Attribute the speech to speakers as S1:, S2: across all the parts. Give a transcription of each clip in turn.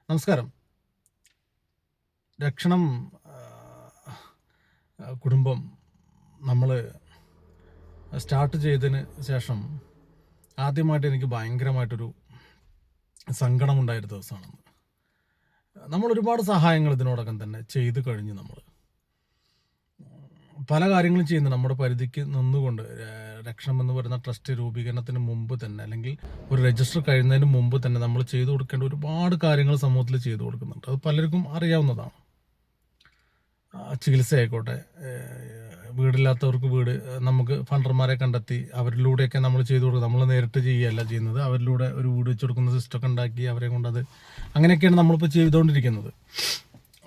S1: നമസ്കാരം. രക്ഷണം കുടുംബം നമ്മൾ സ്റ്റാർട്ട് ചെയ്തതിന് ശേഷം ആദ്യമായിട്ട് എനിക്ക് ഭയങ്കരമായിട്ടൊരു സങ്കടമുണ്ടായൊരു ദിവസമാണെന്ന്. നമ്മൾ ഒരുപാട് സഹായങ്ങൾ ഇതിനോടകം തന്നെ ചെയ്തു കഴിഞ്ഞു. നമ്മൾ പല കാര്യങ്ങളും ചെയ്യുന്നു നമ്മുടെ പരിധിക്ക് നിന്നുകൊണ്ട്. രക്ഷണം എന്ന് പറയുന്ന ട്രസ്റ്റ് രൂപീകരണത്തിന് മുമ്പ് തന്നെ, അല്ലെങ്കിൽ ഒരു രജിസ്റ്റർ കഴിയുന്നതിന് മുമ്പ് തന്നെ നമ്മൾ ചെയ്തു കൊടുക്കേണ്ട ഒരുപാട് കാര്യങ്ങൾ സമൂഹത്തിൽ ചെയ്തു കൊടുക്കുന്നുണ്ട്. അത് പലർക്കും അറിയാവുന്നതാണ്. ചികിത്സ ആയിക്കോട്ടെ, വീടില്ലാത്തവർക്ക് വീട്, നമുക്ക് ഫണ്ടർമാരെ കണ്ടെത്തി അവരിലൂടെയൊക്കെ നമ്മൾ ചെയ്തു കൊടുക്കുക. നമ്മൾ നേരിട്ട് ചെയ്യുകയല്ല ചെയ്യുന്നത്, അവരിലൂടെ ഒരു വീട് വെച്ച് കൊടുക്കുന്ന സിസ്റ്റമൊക്കെ ഉണ്ടാക്കി അവരെ കൊണ്ടത് അങ്ങനെയൊക്കെയാണ് നമ്മളിപ്പോൾ ചെയ്തുകൊണ്ടിരിക്കുന്നത്.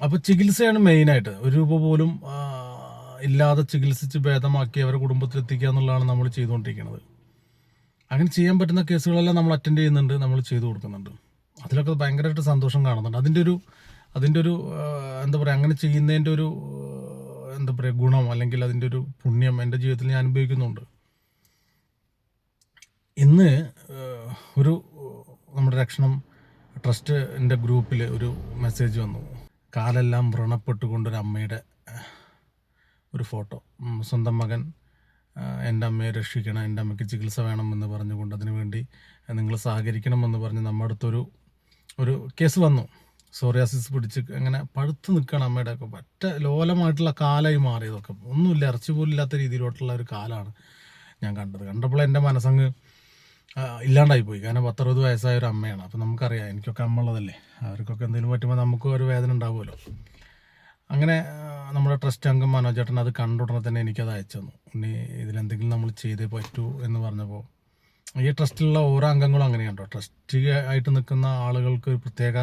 S1: അപ്പോൾ ചികിത്സയാണ് മെയിനായിട്ട്. ഒരു രൂപ പോലും ഇല്ലാതെ ചികിത്സിച്ച് ഭേദമാക്കി അവരെ കുടുംബത്തിലെത്തിക്കുക എന്നുള്ളതാണ് നമ്മൾ ചെയ്തുകൊണ്ടിരിക്കുന്നത്. അങ്ങനെ ചെയ്യാൻ പറ്റുന്ന കേസുകളെല്ലാം നമ്മൾ അറ്റൻഡ് ചെയ്യുന്നുണ്ട്, നമ്മൾ ചെയ്തു കൊടുക്കുന്നുണ്ട്. അതിലൊക്കെ ഭയങ്കരമായിട്ട് സന്തോഷം കാണുന്നുണ്ട്. അതിൻ്റെ ഒരു എന്താ പറയുക, അങ്ങനെ ചെയ്യുന്നതിൻ്റെ ഒരു എന്താ പറയുക ഗുണം, അല്ലെങ്കിൽ അതിൻ്റെ ഒരു പുണ്യം എൻ്റെ ജീവിതത്തിൽ ഞാൻ അനുഭവിക്കുന്നുണ്ട്. ഇന്ന് ഒരു നമ്മുടെ രക്ഷണം ട്രസ്റ്റിൻ്റെ ഗ്രൂപ്പിൽ ഒരു മെസ്സേജ് വന്നു. കാലെല്ലാം വ്രണപ്പെട്ടുകൊണ്ടൊരമ്മയുടെ ഒരു ഫോട്ടോ. സ്വന്തം മകൻ എൻ്റെ അമ്മയെ രക്ഷിക്കണം, എൻ്റെ അമ്മയ്ക്ക് ചികിത്സ വേണമെന്ന് പറഞ്ഞുകൊണ്ട് അതിനുവേണ്ടി നിങ്ങൾ സഹകരിക്കണമെന്ന് പറഞ്ഞ് നമ്മുടെ അടുത്തൊരു കേസ് വന്നു. സോറിയാസിസ് പിടിച്ച് അങ്ങനെ പഴുത്ത് നിൽക്കണം അമ്മയുടെ ഒക്കെ. പറ്റ ലോലമായിട്ടുള്ള കാലായി മാറിയതൊക്കെ, ഒന്നുമില്ല, ഇറച്ചി പോലും ഇല്ലാത്ത രീതിയിലോട്ടുള്ള ഒരു കാലാണ് ഞാൻ കണ്ടപ്പോൾ എൻ്റെ മനസ്സങ്ങ് ഇല്ലാണ്ടായിപ്പോയി. കാരണം 10-60 വയസ്സായ ഒരു അമ്മയാണ്. അപ്പോൾ നമുക്കറിയാം, എനിക്കൊക്കെ അമ്മ ഉള്ളതല്ലേ, അവർക്കൊക്കെ എന്തെങ്കിലും പറ്റുമ്പോൾ നമുക്കും ഒരു വേദന ഉണ്ടാവുമല്ലോ. അങ്ങനെ നമ്മുടെ ട്രസ്റ്റ് അംഗം മനോജേട്ടൻ അത് കണ്ടുടനെ തന്നെ എനിക്കത് അയച്ചു തന്നു. ഇനി ഇതിലെന്തെങ്കിലും നമ്മൾ ചെയ്തേ പറ്റൂ എന്ന് പറഞ്ഞപ്പോൾ, ഈ ട്രസ്റ്റിലുള്ള ഓരോ അംഗങ്ങളും അങ്ങനെയുണ്ടോ, ട്രസ്റ്റ് ആയിട്ട് നിൽക്കുന്ന ആളുകൾക്ക് ഒരു പ്രത്യേക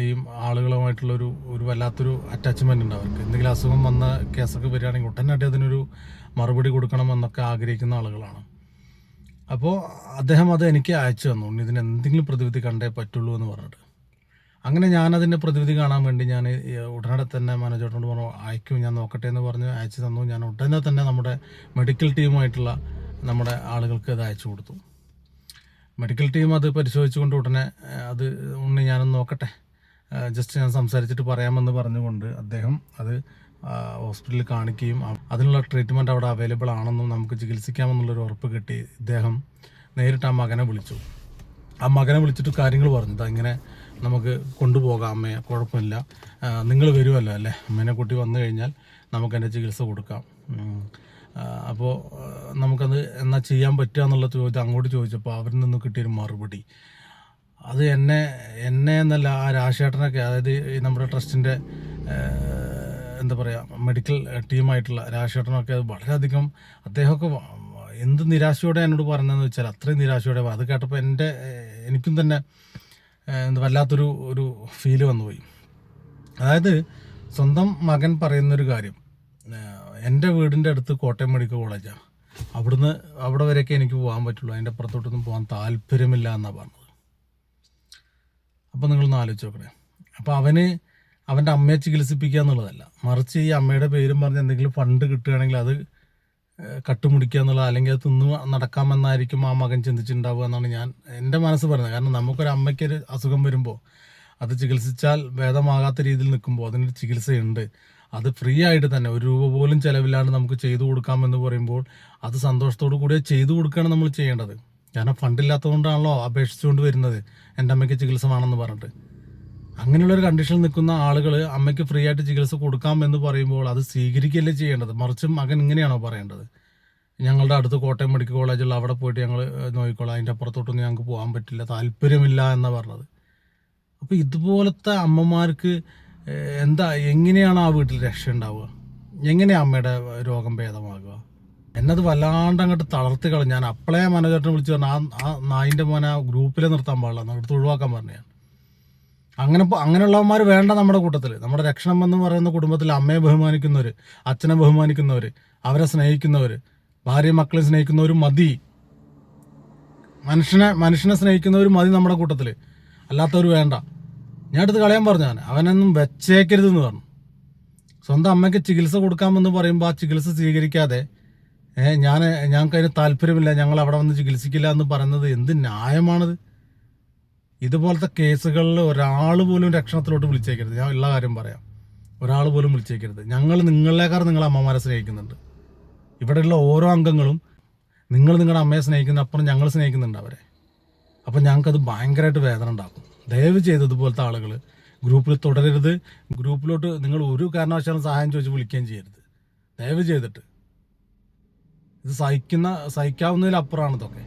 S1: ഈ ആളുകളുമായിട്ടുള്ളൊരു വല്ലാത്തൊരു അറ്റാച്ച്മെൻ്റ് ഉണ്ട് അവർക്ക്. എന്തെങ്കിലും അസുഖം വന്ന കേസൊക്കെ വരികയാണെങ്കിൽ ഉടനടി അതിനൊരു മറുപടി കൊടുക്കണമെന്നൊക്കെ ആഗ്രഹിക്കുന്ന ആളുകളാണ്. അപ്പോൾ അദ്ദേഹം അത് എനിക്ക് അയച്ചു തന്നു. ഇതിന് എന്തെങ്കിലും പ്രതിവിധി കണ്ടേ പറ്റുള്ളൂ എന്ന് പറഞ്ഞിട്ട്. അങ്ങനെ ഞാനതിൻ്റെ പ്രതിവിധി കാണാൻ വേണ്ടി ഞാൻ ഉടനെ തന്നെ മാനേജറോട് പറഞ്ഞു, അയക്കും, ഞാൻ നോക്കട്ടെ എന്ന് പറഞ്ഞ് അയച്ചു തന്നു. ഞാൻ ഉടനെ തന്നെ നമ്മുടെ മെഡിക്കൽ ടീമുമായിട്ടുള്ള നമ്മുടെ ആളുകൾക്ക് അത് അയച്ചു കൊടുത്തു. മെഡിക്കൽ ടീം അത് പരിശോധിച്ചുകൊണ്ട് ഉടനെ അത് ഞാനൊന്ന് നോക്കട്ടെ, ജസ്റ്റ് ഞാൻ സംസാരിച്ചിട്ട് പറയാമെന്ന് പറഞ്ഞുകൊണ്ട് അദ്ദേഹം അത് ഹോസ്പിറ്റലിൽ കാണിക്കുകയും അതിനുള്ള ട്രീറ്റ്മെൻറ്റ് അവിടെ അവൈലബിൾ ആണെന്നും നമുക്ക് ചികിത്സിക്കാമെന്നുള്ളൊരു ഉറപ്പ് കിട്ടി. ഇദ്ദേഹം നേരിട്ട് ആ മകനെ വിളിച്ചിട്ട് കാര്യങ്ങൾ പറഞ്ഞത്, ഇങ്ങനെ നമുക്ക് കൊണ്ടുപോകാം അമ്മയെ, കുഴപ്പമില്ല, നിങ്ങൾ വരുമല്ലോ അല്ലേ, അമ്മേനെ കൂട്ടി വന്നു കഴിഞ്ഞാൽ നമുക്ക് എൻ്റെ ചികിത്സ കൊടുക്കാം, അപ്പോൾ നമുക്കത് എന്നാ ചെയ്യാൻ പറ്റുക എന്നുള്ള ചോദ്യം അങ്ങോട്ട് ചോദിച്ചപ്പോൾ അവരിൽ നിന്ന് കിട്ടിയൊരു മറുപടി, അത് എന്നെ എന്നല്ല, ആ രാജേട്ടനൊക്കെ, അതായത് ഈ നമ്മുടെ ട്രസ്റ്റിൻ്റെ എന്താ പറയുക മെഡിക്കൽ ടീമായിട്ടുള്ള രാജേട്ടനൊക്കെ അത് വളരെയധികം, അദ്ദേഹമൊക്കെ എന്ത് നിരാശയോടെ എന്നോട് പറഞ്ഞതെന്ന് വെച്ചാൽ അത്രയും നിരാശയോടെ. അത് കേട്ടപ്പോൾ എനിക്കും തന്നെ വല്ലാത്തൊരു ഫീല് വന്നുപോയി. അതായത് സ്വന്തം മകൻ പറയുന്നൊരു കാര്യം, എൻ്റെ വീടിൻ്റെ അടുത്ത് കോട്ടയം മെഡിക്കൽ കോളേജാണ്, അവിടെ വരെയൊക്കെ എനിക്ക് പോകാൻ പറ്റുള്ളൂ, അതിൻ്റെ അപ്പുറത്തോട്ടൊന്നും പോകാൻ താല്പര്യമില്ല എന്നാണ് പറഞ്ഞത്. അപ്പോൾ നിങ്ങളൊന്ന് ആലോചിച്ച് നോക്കണേ. അപ്പോൾ അവൻ്റെ അമ്മയെ ചികിത്സിപ്പിക്കുക എന്നുള്ളതല്ല, മറിച്ച് ഈ അമ്മയുടെ പേരും പറഞ്ഞ് എന്തെങ്കിലും ഫണ്ട് കിട്ടുകയാണെങ്കിൽ അത് കട്ടുമുടിക്കുക എന്നുള്ളത്, അല്ലെങ്കിൽ അത് തിന്ന് നടക്കാമെന്നായിരിക്കും ആ മകൻ ചിന്തിച്ചിട്ടുണ്ടാവുക എന്നാണ് എൻ്റെ മനസ്സ് പറയുന്നത്. കാരണം നമുക്കൊരു അമ്മയ്ക്കൊരു അസുഖം വരുമ്പോൾ അത് ചികിത്സിച്ചാൽ ഭേദമാകാത്ത രീതിയിൽ നിൽക്കുമ്പോൾ അതിനൊരു ചികിത്സയുണ്ട്, അത് ഫ്രീ ആയിട്ട് തന്നെ 1 രൂപ പോലും ചിലവില്ലാണ്ട് നമുക്ക് ചെയ്തു കൊടുക്കാമെന്ന് പറയുമ്പോൾ അത് സന്തോഷത്തോടു കൂടി ചെയ്തു കൊടുക്കുകയാണ് നമ്മൾ ചെയ്യേണ്ടത്. കാരണം ഫണ്ടില്ലാത്തതുകൊണ്ടാണല്ലോ അപേക്ഷിച്ചുകൊണ്ട് വരുന്നത്, എൻ്റെ അമ്മയ്ക്ക് ചികിത്സ വേണമെന്ന് പറഞ്ഞിട്ട്. അങ്ങനെയുള്ളൊരു കണ്ടീഷനിൽ നിൽക്കുന്ന ആളുകൾ അമ്മയ്ക്ക് ഫ്രീ ആയിട്ട് ചികിത്സ കൊടുക്കാം എന്ന് പറയുമ്പോൾ അത് സ്വീകരിക്കുകയല്ലേ ചെയ്യേണ്ടത്. മറിച്ച് മകൻ ഇങ്ങനെയാണോ പറയേണ്ടത്, ഞങ്ങളുടെ അടുത്ത് കോട്ടയം മെഡിക്കൽ കോളേജുള്ള അവിടെ പോയിട്ട് ഞങ്ങൾ നോക്കിക്കോളാം, അതിൻ്റെ അപ്പുറത്തോട്ടൊന്നും ഞങ്ങൾക്ക് പോകാൻ പറ്റില്ല, താല്പര്യമില്ല എന്നാണ് പറഞ്ഞത്. അപ്പോൾ ഇതുപോലത്തെ അമ്മമാർക്ക് എങ്ങനെയാണ് ആ വീട്ടിൽ രക്ഷ ഉണ്ടാവുക, എങ്ങനെയാണ് അമ്മയുടെ രോഗം ഭേദമാകുക? എന്നത് വല്ലാണ്ട് അങ്ങോട്ട് തളർത്തി കളഞ്ഞു. ഞാൻ അപ്പളേ മനോജേട്ടനെ വിളിച്ച് പറഞ്ഞു, ആ നായിൻ്റെ മോനെ ആ ഗ്രൂപ്പിലെ നിർത്താൻ പാടില്ല, അടുത്ത് ഒഴിവാക്കാൻ പറഞ്ഞു ഞാൻ. അങ്ങനെയുള്ളവന്മാർ വേണ്ട നമ്മുടെ കൂട്ടത്തിൽ. നമ്മുടെ രക്ഷണം എന്ന് പറയുന്ന കുടുംബത്തിൽ അമ്മയെ ബഹുമാനിക്കുന്നവർ, അച്ഛനെ ബഹുമാനിക്കുന്നവർ, അവരെ സ്നേഹിക്കുന്നവർ, ഭാര്യ മക്കളെ സ്നേഹിക്കുന്നവരും മതി. മനുഷ്യനെ സ്നേഹിക്കുന്നവരും മതി നമ്മുടെ കൂട്ടത്തിൽ, അല്ലാത്തവർ വേണ്ട. ഞാൻ എടുത്ത് കളയാൻ പറഞ്ഞു, അവനൊന്നും വെച്ചേക്കരുതെന്ന് പറഞ്ഞു. സ്വന്തം അമ്മയ്ക്ക് ചികിത്സ കൊടുക്കാമെന്ന് പറയുമ്പോൾ ആ ചികിത്സ സ്വീകരിക്കാതെ ഞങ്ങൾക്ക് അതിന് താല്പര്യമില്ല, ഞങ്ങൾ അവിടെ വന്ന് ചികിത്സിക്കില്ല എന്ന് പറയുന്നത് എന്ത് ന്യായമാണത്? ഇതുപോലത്തെ കേസുകളിൽ ഒരാൾ പോലും രക്ഷണത്തിലോട്ട് വിളിച്ചേക്കരുത്. ഞാൻ ഉള്ള കാര്യം പറയാം, ഒരാൾ പോലും വിളിച്ചേക്കരുത്. ഞങ്ങൾ നിങ്ങളെക്കാൾ നിങ്ങളെ അമ്മമാരെ സ്നേഹിക്കുന്നുണ്ട്. ഇവിടെയുള്ള ഓരോ അംഗങ്ങളും നിങ്ങൾ നിങ്ങളുടെ അമ്മയെ സ്നേഹിക്കുന്ന അപ്പുറം ഞങ്ങൾ സ്നേഹിക്കുന്നുണ്ട് അവരെ. അപ്പം ഞങ്ങൾക്കത് ഭയങ്കരമായിട്ട് വേദന ഉണ്ടാക്കും. ദയവ് ചെയ്ത് ഇതുപോലത്തെ ആളുകൾ ഗ്രൂപ്പിൽ തുടരരുത്. ഗ്രൂപ്പിലോട്ട് നിങ്ങൾ ഒരു കാരണവശാലും സഹായം ചോദിച്ച് വിളിക്കുകയും ചെയ്യരുത്, ദയവ് ചെയ്തിട്ട്. ഇത് സഹിക്കാവുന്നതിലപ്പുറമാണ് ഇതൊക്കെ.